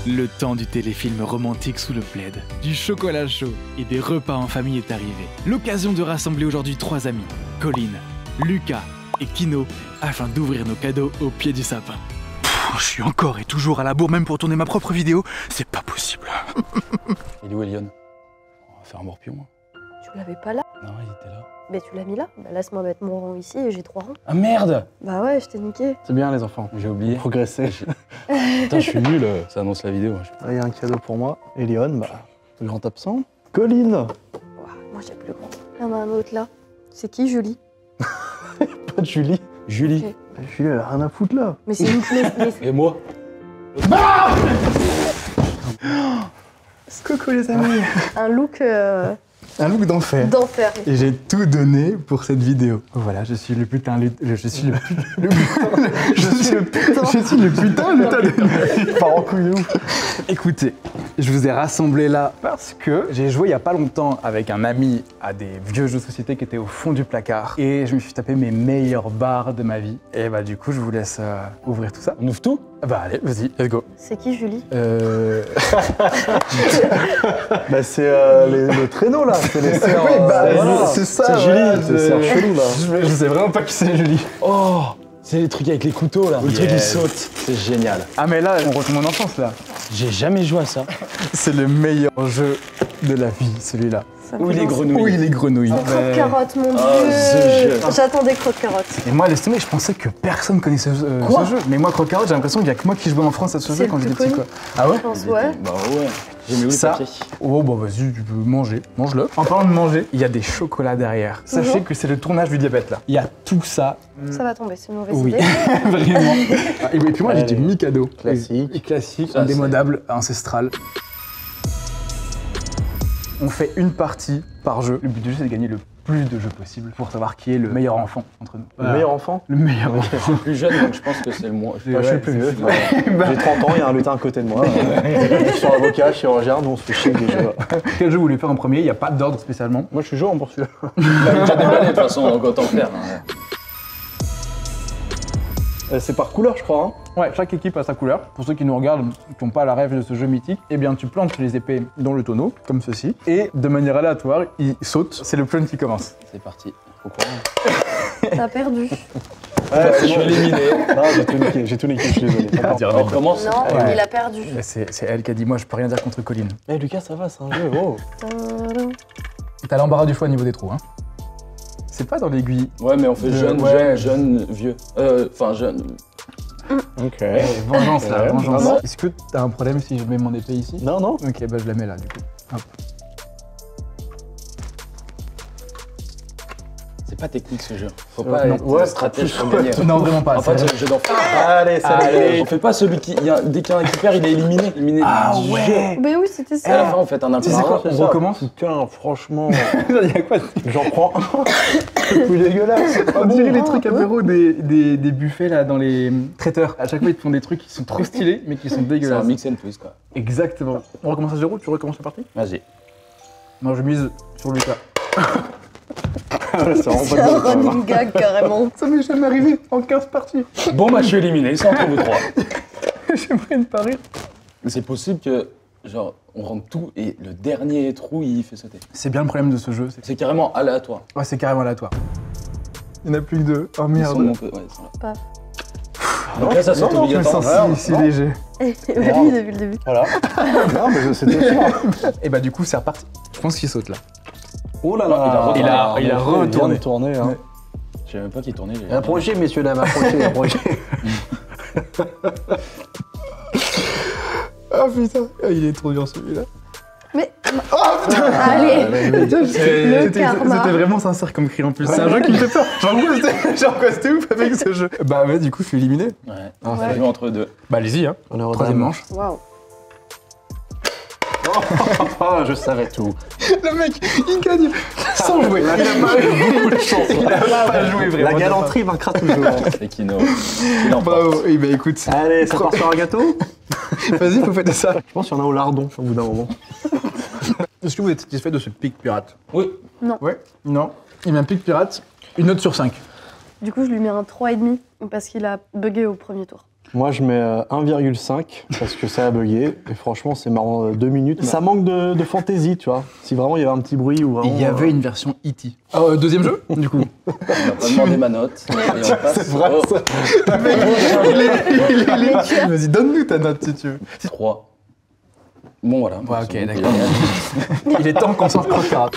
Le temps du téléfilm romantique sous le plaid, du chocolat chaud et des repas en famille est arrivé. L'occasion de rassembler aujourd'hui 3 amis, Colline, Lucas et Kino, afin d'ouvrir nos cadeaux au pied du sapin. Je suis encore et toujours à la bourre, même pour tourner ma propre vidéo, c'est pas possible. Il est où Elion? On va faire un morpion. Tu l'avais pas là? Non, il était là. Mais tu l'as mis là? Bah laisse-moi mettre mon rang ici et j'ai 3 rangs. Ah merde! Bah ouais, je t'ai niqué. C'est bien les enfants, J'ai oublié. progresser. Putain, je suis nul. Ça annonce la vidéo. Il y a un cadeau pour moi. Elion, bah, le grand absent. Colline. Ouah, moi j'ai plus grand. Il y en a un autre là. C'est qui, Julie? Pas de Julie. Julie. Ok. Julie, elle a rien à foutre là. Mais c'est une... Et moi? Coucou les amis. un look Un look d'enfer. d'enfer. Et j'ai tout donné pour cette vidéo. Voilà, je suis le putain, je suis le putain, de part en couille ouf. Écoutez, je vous ai rassemblé là parce que j'ai joué il y a pas longtemps avec un ami à des vieux jeux de société qui étaient au fond du placard et je me suis tapé mes meilleures barres de ma vie. Et bah du coup, je vous laisse ouvrir tout ça. On ouvre tout? Bah allez, vas-y, let's go. C'est qui, Julie? Bah c'est le traîneau là, c'est les sœurs. Oui, bah voilà. C'est ça, c'est Julie, c'est sœurs chelou là. Je sais vraiment pas qui c'est Julie. Oh! C'est les trucs avec les couteaux là. Le truc il saute. C'est génial. Ah mais là, on retombe mon enfance là. J'ai jamais joué à ça. C'est le meilleur jeu de la vie, celui-là. Ça me Où fait les penser- grenouilles? Oui, les grenouilles. Oh, croque-carotte, mon Oh, dieu! ce jeu. J'attendais croque-carotte. Et moi, laisse tomber, je pensais que personne connaissait ce jeu. Mais moi, Croque-Carotte, j'ai l'impression qu'il y a que moi qui jouais en France à ce C'est jeu le quand j'étais plus petit. connu. Quoi. Ah ouais? Je pense, ouais. Bah ouais. J'ai mis où le Ça, papier? oh bah vas-y, tu peux manger, mange-le. En parlant de manger, il y a des chocolats derrière. Sachez Toujours que c'est le tournage du diabète là. Il y a tout ça. Ça va tomber, c'est une mauvaise Oui, idée. vraiment. Ah, et puis moi, j'ai des mi-cadeaux. Classique. Et classique, Ça, indémodable, ancestral. On fait une partie par jeu. Le but du jeu, c'est de gagner le plus de jeux possible pour savoir qui est le meilleur enfant entre nous. Le meilleur enfant? Le meilleur enfant. Je suis plus jeune donc je pense que c'est le moins. Moi, je suis le plus vieux. J'ai 30 ans, il y a un lutin à côté de moi. Je suis avocat, chirurgien, nous on se fait chier avec des jeux. Quel jeu vous voulez faire en premier? Il n'y a pas d'ordre spécialement. Moi je suis joueur pour celui-là. On l'a déjà déballé de toute façon donc autant faire. Hein. C'est par couleur, je crois. Hein. Ouais, chaque équipe a sa couleur. Pour ceux qui nous regardent, qui n'ont pas la rêve de ce jeu mythique, eh bien tu plantes les épées dans le tonneau, comme ceci, et de manière aléatoire, ils sautent. C'est le plane qui commence. C'est parti. Faut croire. T'as perdu. Ouais, Je suis éliminé. Non, j'ai tout niqué, je suis désolé. On recommence. Non, Ouais. il a perdu. Et c'est elle qui a dit, moi je peux rien dire contre Colline. Eh Lucas, ça va, c'est un jeu, oh. Tadam. T'as l'embarras du choix au niveau des trous, hein. C'est pas dans l'aiguille. Ouais mais on fait jeune, ouais. jeune, vieux. Enfin jeune. Ok. Vengeance là, Ouais, vengeance. vraiment. Est-ce que t'as un problème si je mets mon épée ici? Non, non. Ok, bah je la mets là du coup. Hop. C'est pas technique ce jeu. Faut Ouais, pas non. être Ouais, stratège pour gagner. Non, vraiment pas. En fait, c'est- c'est le jeu d'enfant. Allez, ça Allez, on fait pas celui qui. Dès qu'il y en a un qui perd, il est éliminé. Éliminé Ah du ouais. jeu. Mais oui, c'était Et à la ça. fin, on fait un Tu sais quoi, impart. on recommence. Putain, franchement, Il y a quoi? j'en prends un. C'est plus dégueulasse. On dirait les trucs apéro des buffets là dans les traiteurs. À chaque fois ils te font des trucs qui sont trop stylés mais qui sont C'est un dégueulasses. mix and twist quoi. Exactement. On recommence à zéro, tu recommences la partie? Vas-y. Non, je mise sur Lucas. C'est vraiment C'est pas un de bol, running gag carrément. Ça m'est jamais arrivé en 15 parties. Bon, bah, je suis éliminé, c'est entre vous trois. J'aimerais ne pas rire. C'est possible que, genre, on rentre tout et le dernier trou, il fait sauter. C'est bien le problème de ce jeu, C'est carrément aléatoire. ouais, c'est carrément aléatoire. Il n'y en a plus que 2. Oh Ils sont merde. montés, ouais, ils sont là. Pas. Donc là, ça saute non, Je me obligatoire. sens si léger. Oui, depuis le début. Voilà. Non, mais c'était sûr. Et bah du coup c'est reparti. Je pense qu'il saute là. Oh là Il a là. retourné. Il a Il vient retourné. de tourner, hein. Ouais. Je savais même pas qu'il tournait. j'ai- Approchez, messieurs, dames, approchez, approchez. Ah putain, ah, il est trop dur celui-là. Mais. Allez! Le karma. C'était vraiment sincère comme cri en plus. C'est un jeu qui me fait peur. Genre quoi, c'était ouf avec ce jeu. Bah ouais, du coup je suis éliminé. Ouais. Ah, Ouais. Ça joue entre deux. Bah allez-y, hein. On est au Troisième manche. Waouh. Oh, je savais tout. Le mec, il gagne sans jouer. Il a pas beaucoup de chance. Il a pas joué vraiment. La galanterie vaincra toujours. Et Kino. Il emporte. Bravo. Et bah écoute, Allez, ça part sur un gâteau. vas-y, faut fêter ça. Je pense qu'il y en a au lardon au bout d'un moment. Est-ce que vous êtes satisfait de ce pic pirate? Oui. Ouais. Non. Il met un pic pirate, une note sur 5. Du coup, je lui mets un 3,5 parce qu'il a bugué au premier tour. Moi, je mets 1,5 parce que ça a bugué. Et franchement, c'est marrant, 2 minutes. Ça manque de fantaisie, tu vois. Si vraiment il y avait un petit bruit ou vraiment. Il y avait une version E.T. Deuxième jeu, du coup. On va pas demander ma note. Et on passe. C'est vrai, Oh, ça. Vas-y, donne-nous ta note si tu veux. 3. Bon, voilà. Ouais, ok, On peut y d'accord. aller. Il est temps qu'on sorte croque-carotte.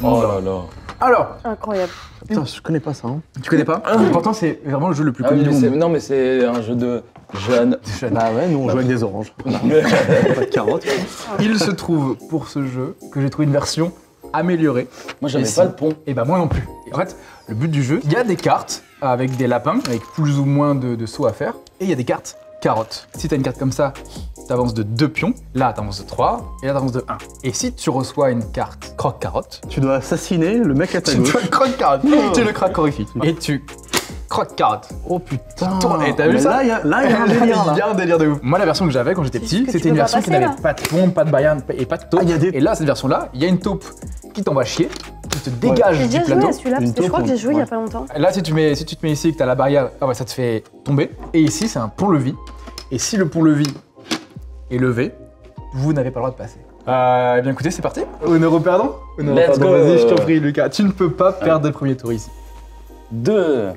Oh là là. Alors, Incroyable. Putain, je connais pas ça. Hein. tu connais pas Pourtant, c'est vraiment le jeu le plus Ah connu oui, du mais monde. non, mais c'est un jeu de jeunes. Bah ouais, nous on joue avec des oranges. Pas de carottes. Il se trouve pour ce jeu que j'ai trouvé une version améliorée. Moi, j'avais Et pas si. le pont. Et bah moi non plus. Et en fait, le but du jeu, il y a des cartes avec des lapins, avec plus ou moins de sauts à faire, et il y a des cartes carottes. Si t'as une carte comme ça, t'avances de 2 pions, là t'avances de 3, et là t'avances de 1. Et si tu reçois une carte croque-carotte, Tu dois assassiner le mec à ta tu gauche. dois le croque-carotte, tu le craques horrifique, et tu croque-carotte. Oh putain. Et t'as vu Mais ça? Là, il y a un délire Il y là. a un délire de ouf. Moi, la version que j'avais quand j'étais C'est petit, ce que c'était tu une peux pas version qui passer, n'avait là. pas de pompe, pas de barrière et pas de taupe. Ah, il y a des- Et là, cette version-là, il y a une taupe qui t'envoie chier, qui te dégage J'ai du déjà joué plateau. à celui-là, parce Une que je crois que taupe, j'ai joué il y a ouais. pas longtemps. Là, si tu te mets ici et que t'as la barrière, ça te fait tomber. Et ici, c'est un pont-levis. Et si le pont-levis est levé, vous n'avez pas le droit de passer. Eh bien écoutez, c'est parti. Honneur au perdant. Honneur au Let's perdant. go. Vas-y, je t'en prie, Lucas. Tu ne peux pas perdre le premier tour ici. 2.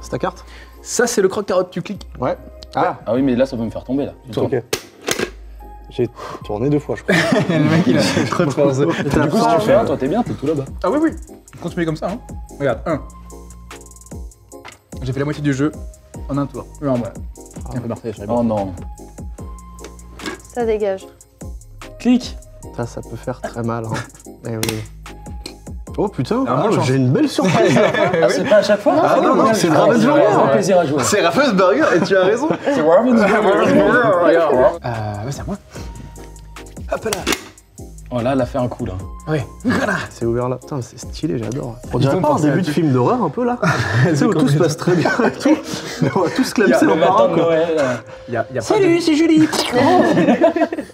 C'est ta carte? Ça, c'est le croque-carotte. Tu cliques. Ouais. Ah, Ah oui, mais là, ça peut me faire tomber, là. Tu tournes. ok. J'ai tourné 2 fois, je crois. Le mec, il a trop de force. Du coup, si tu fais un, toi, t'es bien, t'es tout là-bas. Ah oui, oui. Continue comme ça. Hein. Regarde, 1. J'ai fait la moitié du jeu en un tour. Non, voilà. C'est un peu Marseille, je savais pas. Oh non. Ça dégage. Clique. Ça peut faire très mal. Hein. Eh oui. Oh putain, Ah, bonne chance. j'ai une belle surprise là. Ah, c'est pas à chaque fois. Ah non, non, c'est le Ravensburger. C'est un plaisir à jouer. C'est Ravensburger et tu as raison. C'est Ravensburger. C'est à moi. Hop là. Oh là, elle a fait un coup, là. Oui. Voilà. C'est ouvert là. Putain, c'est stylé, j'adore. On Ils dirait font pas un penser à début de tout. film d'horreur un peu là. Tu sais, où tout se passe très bien et tout. Mais on va tous Il y a clamser Le en matin parlant de quoi. Noël. Il y a pas Salut, c'est Julie. de...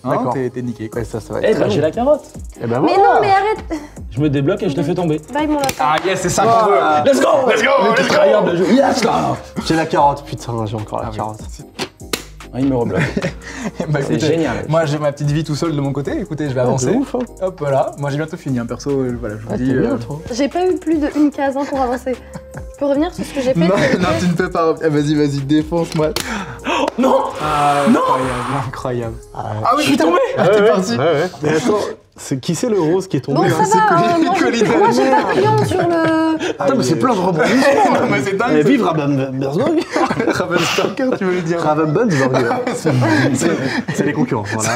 D'accord. T'es niqué. Quoi. Ouais, ça va Eh être bah, très j'ai long. la carotte. Eh ben Mais voilà. non, mais arrête. Je me débloque et je te fais tomber. Bye mon lapin. Ah yes, c'est ça qu'on veut. Let's go. Let's go. Le tryhard de jeu. Yes, là. J'ai la carotte, putain, j'ai encore la oui. carotte. Ah, il me rebloque. Bah, C'est écoutez, génial. Moi, j'ai ma petite vie tout seul de mon côté. Écoutez, je vais avancer. C'est ouf, hein. Hop là. Moi, j'ai bientôt fini. Hein. Perso, voilà, je vous Ah, dis. t'es bien, toi. J'ai pas eu plus d'une case hein, pour avancer. Je peux revenir sur ce que j'ai fait Non, tu non, tu ne peux pas. Vas-y, défonce-moi. Non. Ah, incroyable. Ah oui, je suis tombé. Ouais, T'es ouais. parti. Ouais, ouais. Mais attends, qui c'est le rose qui est tombé Bon, là ça va, hein, moi, Colline. moi j'ai pas de pion sur le... Attends, mais c'est plein de rebondissements. Mais c'est dingue. Eh, vive Ravensburger. Ravensburger, tu veux le dire. Ravensburger. C'est les concurrents. Voilà.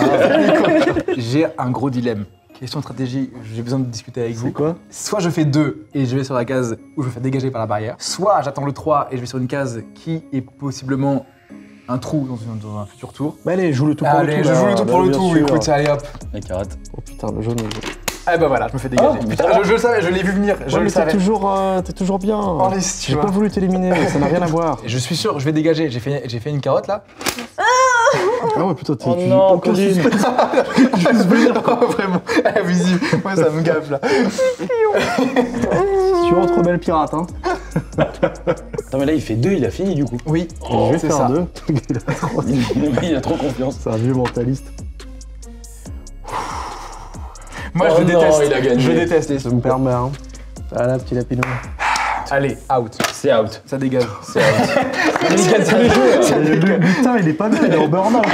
J'ai un gros dilemme. Question de stratégie, j'ai besoin de discuter avec vous. C'est quoi? Soit je fais 2 et je vais sur la case où je me fais dégager par la barrière, soit j'attends le 3 et je vais sur une case qui est possiblement un trou dans un futur tour. Bah allez, joue le tout pour le Allez, tout. je là. joue le tout pour Bah, le bien tout, sûr. écoute, allez hop. La carotte. Oh putain, le jaune. Ah bah voilà, je me fais dégager. Oh, Putain, putain. je le savais, je l'ai vu venir, je Ouais, le mais savais. t'es toujours bien. En liste, tu J'ai vois. pas voulu t'éliminer, ça n'a rien à voir. Et je suis sûr, je vais dégager. J'ai fait une carotte là. Ah ouais, putain, Oh non, Colline. Juste vénère, quoi. Vraiment, visible. Moi ça me gaffe là. Tu rentres belle pirate, hein. Attends, mais là, il fait 2, il a fini, du coup. Oui, Je vais c'est faire ça. 2. Il a trop- Il a trop confiance. C'est un vieux mentaliste. Moi Oh je non, déteste. il a gagné. Je déteste les. Ça me permet, hein. Voilà, petit lapinou. Allez, out. C'est out. Ça dégage. C'est out. Mais il gagne tous les jeux. Putain, il est pas bien, il est en burn-out.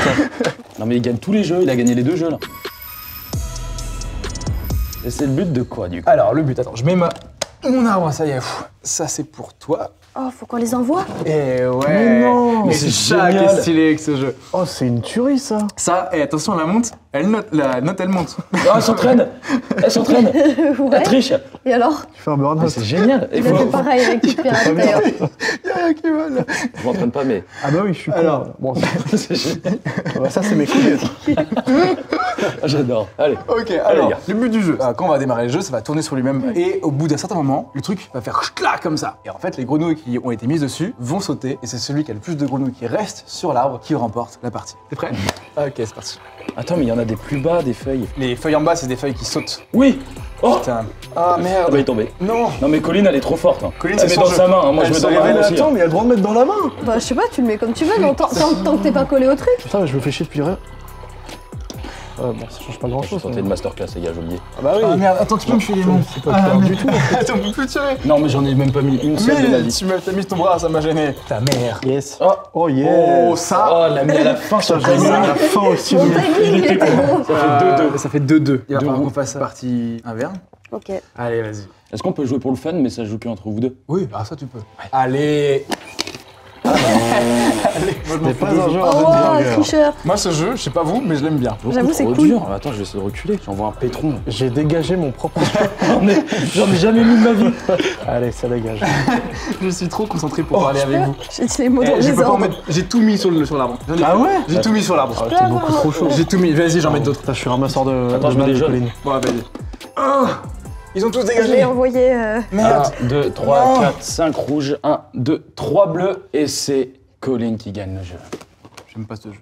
Non, mais il gagne tous les jeux. Il a gagné les 2 jeux, là. Et c'est le but de quoi, du coup? Alors, le but, attends, je mets mon arbre, ça y est. Pff, ça, c'est pour toi. Oh, faut qu'on les envoie. Et ouais. Mais non. Mais Mais c'est c'est ça qui est génial. stylé avec ce jeu. Oh, c'est une tuerie, ça. Ça, et attention, la monte, la note, elle monte. Oh, elle s'entraîne. Elle s'entraîne. Ouais. Elle triche. Et alors? Tu fais un Mais burn-out. c'est génial. Et Il a fait pareil avec Kid Pirate d'ailleurs. Y'a rien qui va là. Je m'entraîne pas, mais Ah bah oui, je suis con. Alors. Bon, c'est génial. ça, c'est mes couilles. J'adore. Allez. Ok, les alors, gars. le but du jeu, quand on va démarrer le jeu, ça va tourner sur lui-même. Et au bout d'un certain moment, le truc va faire clac comme ça. Et en fait, les grenouilles qui ont été mises dessus vont sauter. Et c'est celui qui a le plus de grenouilles nous qui reste sur l'arbre qui remporte la partie. T'es prêt? Ok, c'est parti. Attends, mais il y en a des plus bas, des feuilles. Les feuilles en bas, c'est des feuilles qui sautent. Oui. Oh. Putain. Ah merde. Il est tombé. Non. Non mais Colline, elle est trop forte. Hein. Colline, elle c'est met son dans jeu. sa main. Hein. Moi, je Elle mets se dans ma révèle, main aussi. Attends, mais il y a le droit de mettre dans la main. Bah, je sais pas, tu le mets comme tu veux, non, tant que t'es pas collé au truc. Putain, mais je me fais chier depuis rien. Bon, ça change pas grand Je chose. sortais une masterclass, les gars, j'ai oublié. Ah bah oui. Ah merde, attends, tu peux me filer mon. C'est pas clair du tout. Attends, vous pouvez tirer. Non, mais j'en ai même pas mis une seule de ma Mais vie. tu m'as mis ton bras, ça m'a gêné. Ta mère. Yes. Oh, Oh yes. Oh, ça. oh, elle l'a mis à la fin sur le J'ai mis timing. à la fin aussi. Mon timing, il était beau. Ça fait 2-2. Il va falloir Deux. qu'on fasse la partie inverse. Ok. Allez, vas-y. Est-ce qu'on peut jouer pour le fun, mais ça joue qu'entre vous deux? Oui, bah ça tu peux. Allez. T'es pas un joueur Oh, de wow, burger. tricheur. Moi, ce jeu, je sais pas vous, mais je l'aime bien. J'avoue, c'est Trop cool. dur. Attends, je vais essayer de reculer. J'envoie un pétron. J'ai dégagé mon propre. J'en ai jamais mis de ma vie. Allez, ça dégage. Je suis trop concentré pour parler avec vous. J'ai dit les mots dans Eh, je les peux pas en ordres. mettre. J'ai tout mis sur l'arbre. J'en ai Ah fait. ouais. J'ai tout mis sur l'arbre. Ah, t'es beaucoup trop chaud. J'ai tout mis. Vas-y, j'en mets d'autres. Putain, je suis ramasseur de. Attends, de je mets balles des de jaunes. Colline. Bon, vas-y. Ah, ils ont tous Je l'ai dégagé. envoyé. 1, Merde. 2, 3, Non. 4, 5 rouges. 1, 2, 3 bleus. Et c'est Colline qui gagne le jeu. J'aime pas ce jeu.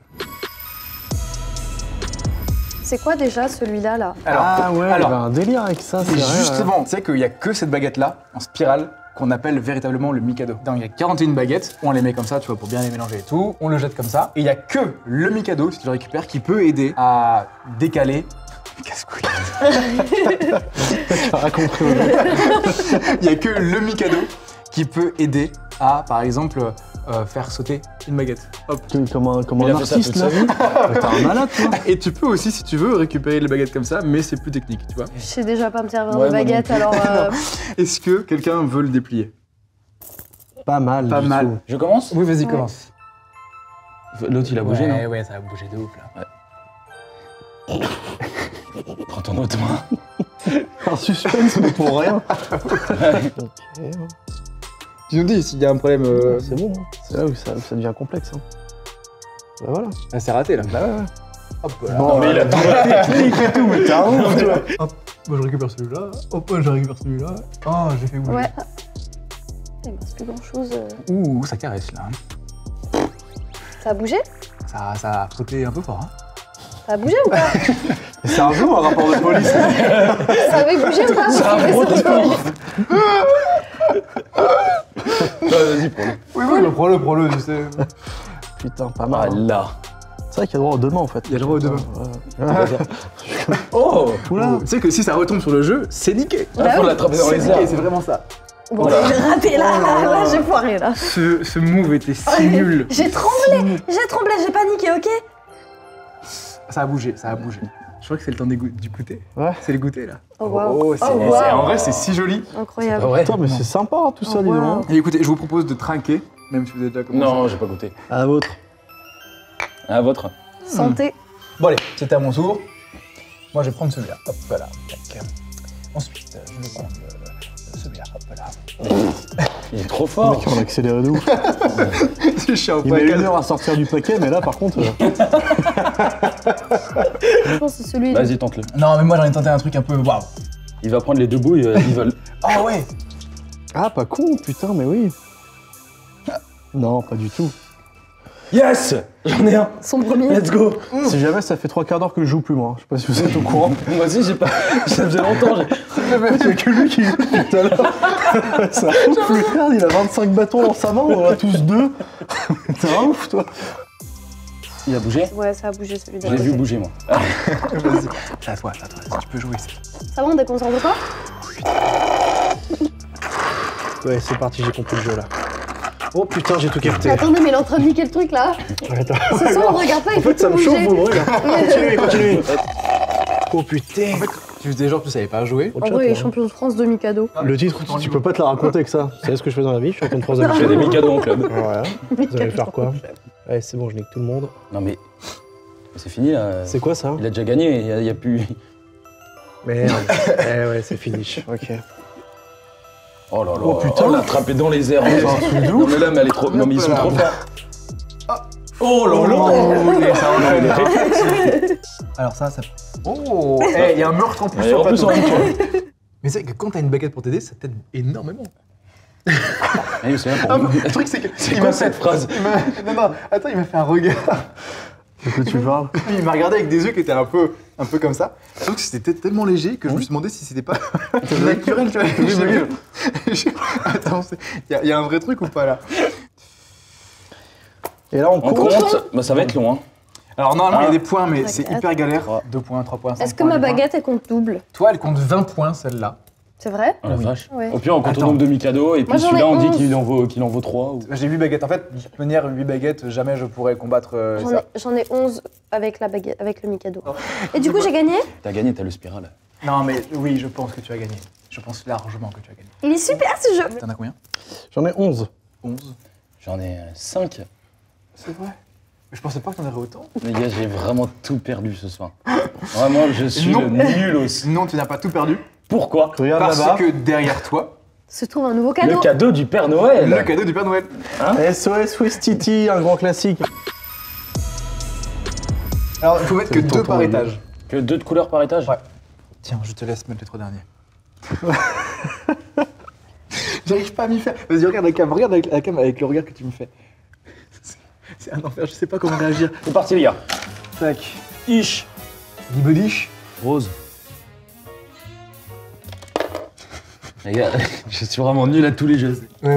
C'est quoi déjà celui-là là? Ah ouais, il y alors, avait un délire avec ça, c'est Et vrai. justement, tu sais qu'il y a que cette baguette-là, en spirale, qu'on appelle véritablement le Mikado. Donc il y a 41 baguettes, on les met comme ça, tu vois, pour bien les mélanger et tout, on le jette comme ça, et il y a que le Mikado, si tu le récupères, qui peut aider à décaler... Casse-couille. T'as compris. Il y a que le Mikado qui peut aider à, par exemple, faire sauter une baguette. Hop. Comme un Il a fait ça artiste toute là. sa vie. T'es un malade toi. Et tu peux aussi, si tu veux, récupérer les baguettes comme ça, mais c'est plus technique, tu vois. Je sais déjà pas me servir Ouais, de moi non baguette, plus. alors. Est-ce que quelqu'un veut le déplier? Pas mal. Pas du mal. tout. Je commence? Oui, vas-y, Ouais. commence. L'autre, il a bougé, non? Ouais, ça a bougé de ouf, là. Prends ton autre main. Un suspense mais pour rien. Ok. Tu nous dis s'il y a un problème... C'est bon. Hein. C'est là où ça devient complexe. Hein. Bah voilà. Ah, c'est raté, là. Bah ouais. Hop, là. Bon, mais il a tout technique et tout, mais t'es un ouf, toi. Hop, moi je récupère celui-là. Hop, je récupère celui-là. Oh, j'ai fait bouger. Ouais. Il me reste plus grand chose. Ouh, ça caresse, là. Ça a bougé? Ça a frotté un peu fort, hein. Ça a bougé ou pas? C'est un jeu ou un rapport de police? Ça avait bougé ou pas? Ça a Mais frotté ça- Vas-y, prends-le. Oui, oui, prends-le, je sais. Putain, pas Ah mal. hein. là. C'est vrai qu'il y a le droit aux deux mains en fait. Il y a le droit aux deux mains. Ouais. Oh! Oula. Tu sais que si ça retombe sur le jeu, c'est niqué. Il faut l'attraper dans C'est les niqué, airs. c'est vraiment ça. Bon, j'ai raté là, j'ai foiré là. Ce move était si nul. J'ai tremblé, j'ai paniqué, ok? Ça a bougé, ça a bougé. Je crois que c'est le temps du goûter. Ouais. C'est le goûter, là. Oh waouh, c'est- oh, c'est- waouh. en vrai, c'est si joli. Incroyable. Ah ouais? Putain, mais c'est sympa tout ça, Oh, dis wow. donc. Et écoutez, je vous propose de trinquer, même si vous avez déjà commencé. Non, j'ai pas goûté. À la vôtre. À la vôtre. Santé. Bon allez, c'était à mon tour. Moi je vais prendre celui-là. Hop là. Tac. Ensuite, je vais prendre celui-là. Hop là. Il est trop Le fort. mec, on a accéléré de ouf. Je suis un Il met 1 heure à sortir du paquet, mais là par contre. Je pense que c'est celui. Vas-y, tente-le. Non, mais moi j'en ai tenté un truc un peu waouh. Il va prendre les deux bouts, ils veulent. Ah ouais. Ah, pas con, putain, mais oui. Non, pas du tout. Yes! J'en ai un. Son premier. Let's go! Si jamais ça fait 3 quarts d'heure que je joue plus, moi. Je sais pas si vous êtes au courant. Moi aussi, j'ai pas. Ça faisait longtemps. Il y a que lui qui joue depuis tout à l'heure. Ça ouf, plus. Regarde, il a 25 bâtons dans sa main, on en a tous 2. T'es un ouf, toi. Il a bougé? Ouais, ça a bougé celui Je d'à l'ai vu côté. bouger, moi. Vas-y. C'est à toi, tu peux jouer. Ça va, on déconcentre pas? Ouais, c'est parti, j'ai compris le jeu là. Oh putain, j'ai tout capté. Attendez, mais il est en train de niquer le truc là. Attends. Ce soir, on regarde pas, il En faut fait, ça tout me chauffe, bouger. vous le regardez. Continuez. Oh putain. Tu faisais genre que tu savais pas jouer. En vrai, il est champion de France de Mikado. Le titre, tu peux pas te la raconter avec ça. C'est ce que je fais dans la vie, je suis champion de France de Je fais des Mikado. Mikado en club. Voilà. Vous allez faire quoi? Allez, c'est bon, je nique tout le monde. Non, mais. C'est fini là. C'est quoi ça? Il a déjà gagné, il y a plus. Merde. Eh ouais, c'est finish. Ok. Oh là là. Oh, putain. On l'a attrapé dans les airs. Non, mais là, mais elle est trop. Non, mais ils sont trop forts. Oh là là! Alors ça. Oh. Eh, il y a un meurtre en plus Et sur en le plus, plateau. on est Mais c'est que quand t'as une baguette pour t'aider, ça t'aide énormément. C'est bien pour Non, nous. le truc, c'est que. C'est quoi cette phrase? Non, attends, il m'a fait un regard. De quoi tu parles? Il m'a regardé avec des yeux qui étaient un peu comme ça. Sauf que c'était tellement léger que je me suis demandé si c'était pas naturel, tu vois. Attends, il y a un vrai truc ou pas là? Et là, on On compte. compte, bah, ça va être long. Hein. Alors normalement il y a Ah. des points, mais c'est Baguette. hyper galère. 2 points, 3 points, 5 points. Est-ce que ma 10 points. baguette elle compte double? Toi, elle compte 20 points celle-là. C'est vrai? Oh la vache. Ouais. Au pire, on compte au Attends. nombre de Mikado, et Moi, puis j'en ai celui-là, on dit 11. qu'il en vaut 3. Ou... J'ai 8 baguettes. En fait, de toute manière, 8 baguettes, jamais je pourrais combattre ça. J'en ai 11 avec la baguette, avec le Mikado. Et du coup, j'ai gagné? T'as gagné, t'as le spiral. Non, mais oui, je pense que tu as gagné. Je pense largement que tu as gagné. Il est super ce jeu! T'en as combien? J'en ai 11. 11. J'en ai 5. C'est vrai. Je pensais pas que t'en aurais autant. Les gars, j'ai vraiment tout perdu ce soir. Vraiment, je suis Non. le nulos. Non, tu n'as pas tout perdu. Pourquoi? Regarde Parce là-bas. que derrière toi, Se trouve un nouveau cadeau. Le cadeau du Père Noël. le cadeau du Père Noël. SOS Westiti, un grand classique. Alors, il faut mettre que C'est 2 tonton par Lulu. étage. Que 2 de couleurs par étage? Ouais. Tiens, je te laisse mettre les 3 derniers. J'arrive pas à m'y faire. Vas-y, regarde la cam, regarde avec la cam avec le regard que tu me fais. C'est un enfer, je sais pas comment réagir. C'est parti, les gars. Tac. Ish. Dibodish. Rose. Les gars, je suis vraiment nul à tous les jeux. Ouais.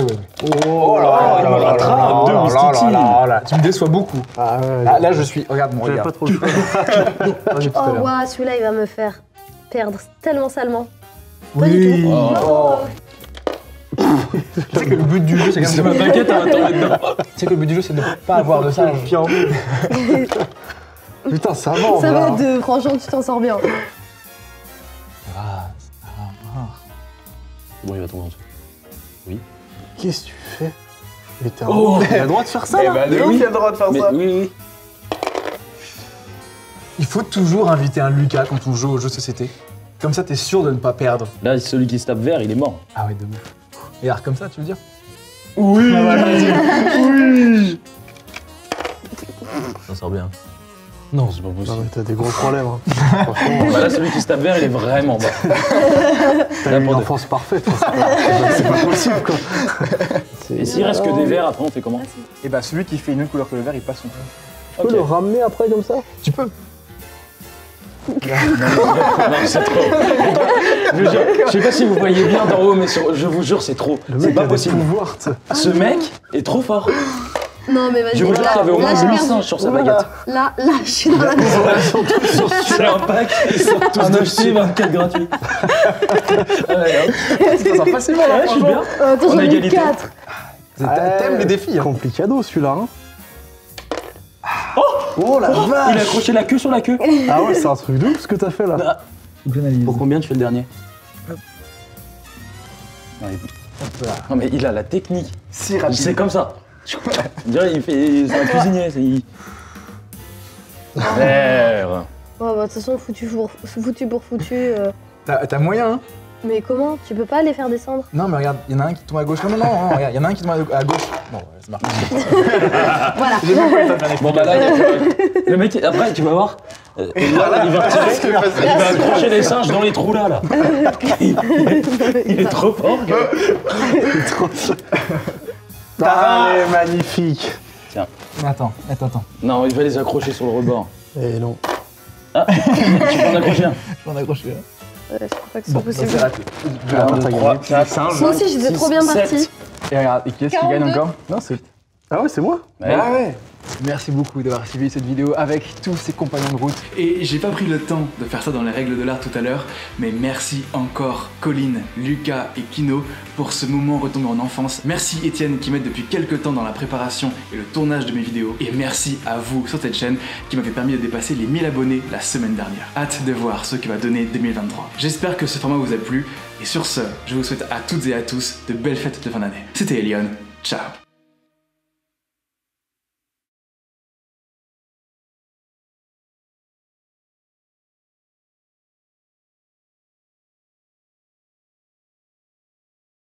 Oh il me rattrape, deux Wistiti. Tu me déçois beaucoup. Ah ouais. Là, je suis. Regarde mon J'avais regard. pas trop le choix. Vas-y, tout à Oh l'heure. waouh, celui-là il va me faire perdre tellement salement. Pas Oui. du tout. Oh. Tu sais que le but du jeu, c'est C'est ma baguette, elle va tomber dedans. Tu sais que le but du jeu, c'est de ne pas avoir de singe. Putain, ça va. Ça va de franchement tu t'en sors bien. Bon, il va tomber en dessous. Qu'est-ce que tu fais? Mais t'as Oh. il a le droit de faire ça Eh là. ben, de ouf, il a le droit de faire Mais ça. oui. Il faut toujours inviter un Lucas quand on joue au jeu de société. Comme ça, t'es sûr de ne pas perdre. Là, celui qui se tape vert, il est mort. Ah ouais, de ouf. Et alors, comme ça, tu veux dire? Oui. Ça sort bien. Non, c'est pas Non possible. mais t'as des gros problèmes. Hein. Franchement, Bah là, celui qui se tape vert, il est vraiment bas. t'as Là, eu une pour de- enfance parfaite. C'est pas possible quoi. Et s'il reste que des verts, après, on fait comment? Et bah, celui qui fait une autre couleur que le vert, il passe son tour. Tu peux le ramener après comme ça? Tu peux. Non, c'est trop. Je vous jure, je sais pas si vous voyez bien d'en haut, mais je vous jure, c'est trop. Le C'est mec pas a des possible. pouvoirs, tu sais. Ce mec est trop fort. Non mais vas-y. Je vous jure qu'il y avait au moins là, j'ai 8 perdu. singes sur sa Voilà. baguette. Là, je suis dans la maison. C'est un pack, ils sont tous achetés, 24 gratuits. Ça sent pas si mal, hein, Ouais, je suis franchement. bien. Attends, On j'en a ai égalité. 4. T'aimes les défis, hein. Complicado celui-là. Hein. Oh la Il a accroché la queue sur la queue. Ah ouais, c'est un truc de ouf ce que t'as fait là. Pour combien tu fais le dernier? Non mais il a la technique. Si rapide. C'est comme ça. On dirait c'est un cuisinier. Vert. Ouais, bah, de toute façon, foutu pour foutu. T'as moyen, hein. Mais comment? Tu peux pas les faire descendre? Non, mais regarde, il y en a un qui tombe à gauche. Non, regarde, il y en a un qui tombe à gauche. Bon, ça marche. Voilà. J'ai même pas eu le temps de faire Bon bah là, le mec, après tu vas voir. Là, il va retirer. Il va accrocher les singes dans les trous là. Il est trop fort. Allez, magnifique. Attends. Non, il va les accrocher sur le rebord. Et non. Tu peux en accrocher un. Je vais en accrocher là. Je crois pas que ce Bon, soit bah, c'est possible. raté. 1, 2, 3, 4, 5, Moi aussi, j'étais trop bien partie. Et regarde, et qui est-ce qui gagne 42. encore? Non, c'est. Ah ouais, c'est moi. Ouais. Merci beaucoup d'avoir suivi cette vidéo avec tous ces compagnons de route. Et j'ai pas pris le temps de faire ça dans les règles de l'art tout à l'heure, mais merci encore Colline, Lucas et Kino pour ce moment retombé en enfance. Merci Étienne qui m'aide depuis quelques temps dans la préparation et le tournage de mes vidéos. Et merci à vous sur cette chaîne qui m'avait permis de dépasser les 1000 abonnés la semaine dernière. Hâte de voir ce que va donner 2023. J'espère que ce format vous a plu et sur ce, je vous souhaite à toutes et à tous de belles fêtes de fin d'année. C'était Elion, ciao.